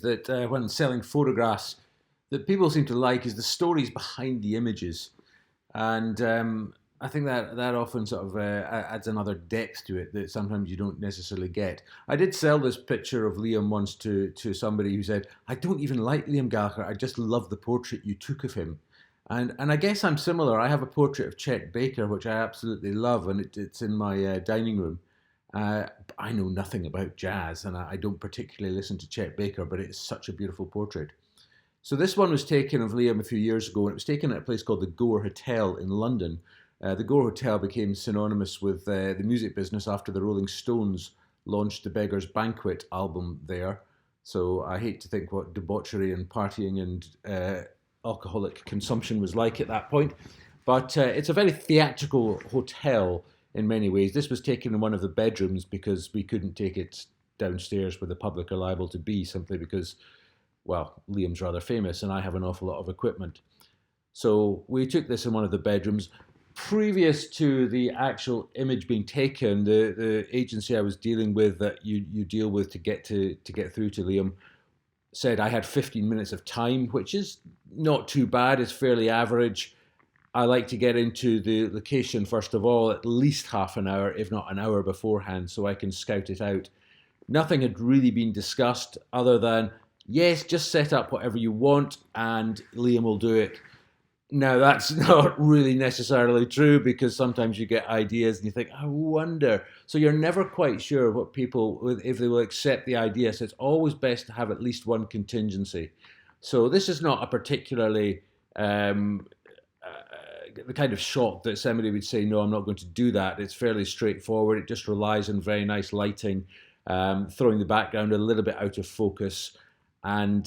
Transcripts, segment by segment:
that when selling photographs that people seem to like is the stories behind the images, and I think that often sort of adds another depth to it that sometimes you don't necessarily get. I did sell this picture of Liam once to somebody who said, "I don't even like Liam Gallagher. I just love the portrait you took of him." And I guess I'm similar. I have a portrait of Chet Baker, which I absolutely love, and it's in my dining room. Uh, I know nothing about jazz, and I don't particularly listen to Chet Baker, but it's such a beautiful portrait. So this one was taken of Liam a few years ago, and it was taken at a place called the Gore Hotel in London. The Gore Hotel became synonymous with the music business after the Rolling Stones launched the Beggar's Banquet album there. So I hate to think what debauchery and partying and alcoholic consumption was like at that point. But it's a very theatrical hotel in many ways. This was taken in one of the bedrooms because we couldn't take it downstairs where the public are liable to be, simply because, well, Liam's rather famous and I have an awful lot of equipment. So we took this in one of the bedrooms. Previous to the actual image being taken, the agency I was dealing with, that you deal with to get through to Liam, said I had 15 minutes of time, which is not too bad. It's fairly average. I like to get into the location first of all, at least half an hour, if not an hour beforehand, so I can scout it out. Nothing had really been discussed other than, yes, just set up whatever you want and Liam will do it. Now, that's not really necessarily true, because sometimes you get ideas and you think, I wonder. So you're never quite sure what people, if they will accept the idea. So it's always best to have at least one contingency. So this is not a particularly the kind of shot that somebody would say, no, I'm not going to do that. It's fairly straightforward. It just relies on very nice lighting, throwing the background a little bit out of focus, and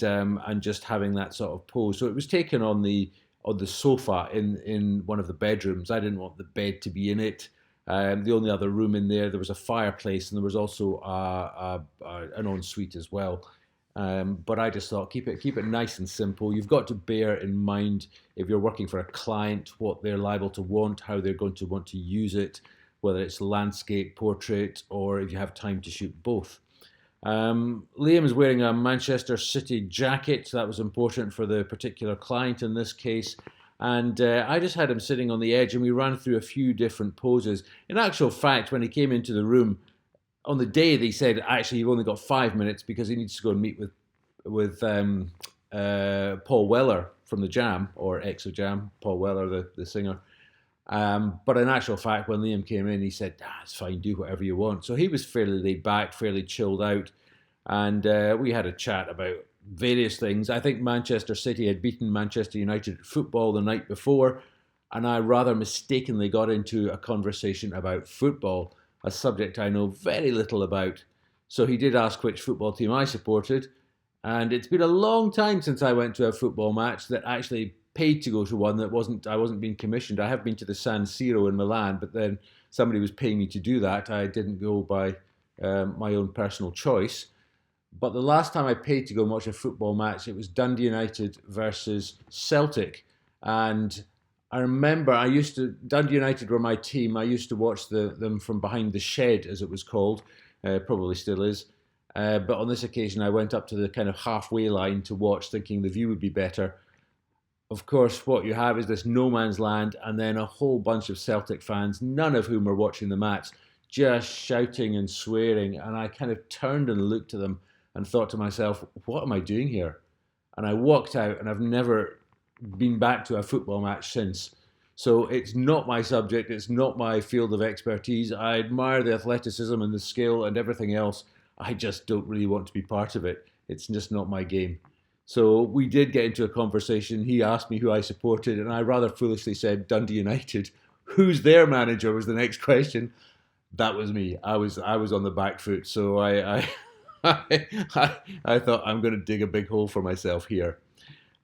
just having that sort of pose. So it was taken on the sofa in one of the bedrooms. I didn't want the bed to be in it. The only other room in there was a fireplace, and there was also an ensuite as well. But I just thought, keep it nice and simple. You've got to bear in mind, if you're working for a client, what they're liable to want, how they're going to want to use it, whether it's landscape, portrait, or if you have time to shoot both. Liam is wearing a Manchester City jacket. So that was important for the particular client in this case. And I just had him sitting on the edge, and we ran through a few different poses. In actual fact, when he came into the room, on the day they said, actually, you've only got 5 minutes because he needs to go and meet with Paul Weller from the Jam, or ex of Jam, Paul Weller, the singer. But in actual fact, when Liam came in, he said, it's fine, do whatever you want. So he was fairly laid back, fairly chilled out. And we had a chat about various things. I think Manchester City had beaten Manchester United at football the night before, and I rather mistakenly got into a conversation about football, a subject I know very little about. So he did ask which football team I supported, and it's been a long time since I went to a football match that actually paid to go to one that I wasn't being commissioned. I have been to the San Siro in Milan, but then somebody was paying me to do that. I didn't go by my own personal choice. But the last time I paid to go and watch a football match, it was Dundee United versus Celtic. And I remember Dundee United were my team. I used to watch them from behind the shed, as it was called. Probably still is. But on this occasion, I went up to the kind of halfway line to watch, thinking the view would be better. Of course, what you have is this no man's land, and then a whole bunch of Celtic fans, none of whom are watching the match, just shouting and swearing. And I kind of turned and looked at them and thought to myself, what am I doing here? And I walked out, and I've never been back to a football match since. So it's not my subject, it's not my field of expertise. I admire the athleticism and the skill and everything else. I just don't really want to be part of it. It's just not my game. So we did get into a conversation. He asked me who I supported, and I rather foolishly said Dundee United. Who's their manager was the next question. That was me. I was on the back foot. So I thought, I'm going to dig a big hole for myself here.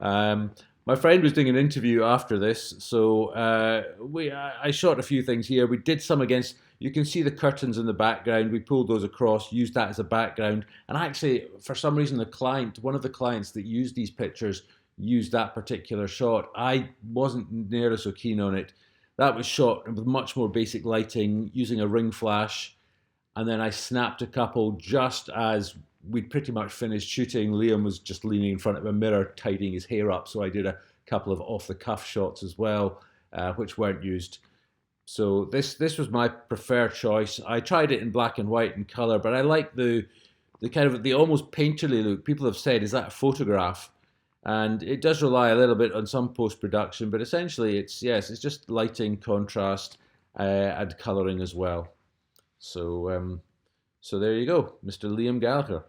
My friend was doing an interview after this, so I shot a few things here. We did some against. You can see the curtains in the background. We pulled those across, used that as a background, and actually, for some reason, one of the clients that used these pictures, used that particular shot. I wasn't nearly so keen on it. That was shot with much more basic lighting, using a ring flash, and then I snapped a couple just as we'd pretty much finished shooting. Liam was just leaning in front of a mirror, tidying his hair up. So I did a couple of off-the-cuff shots as well, which weren't used. So this was my preferred choice. I tried it in black and white and color, but I like the kind of the almost painterly look. People have said, "Is that a photograph?" And it does rely a little bit on some post production, but essentially it's just lighting, contrast, and coloring as well. So so there you go, Mr. Liam Gallagher.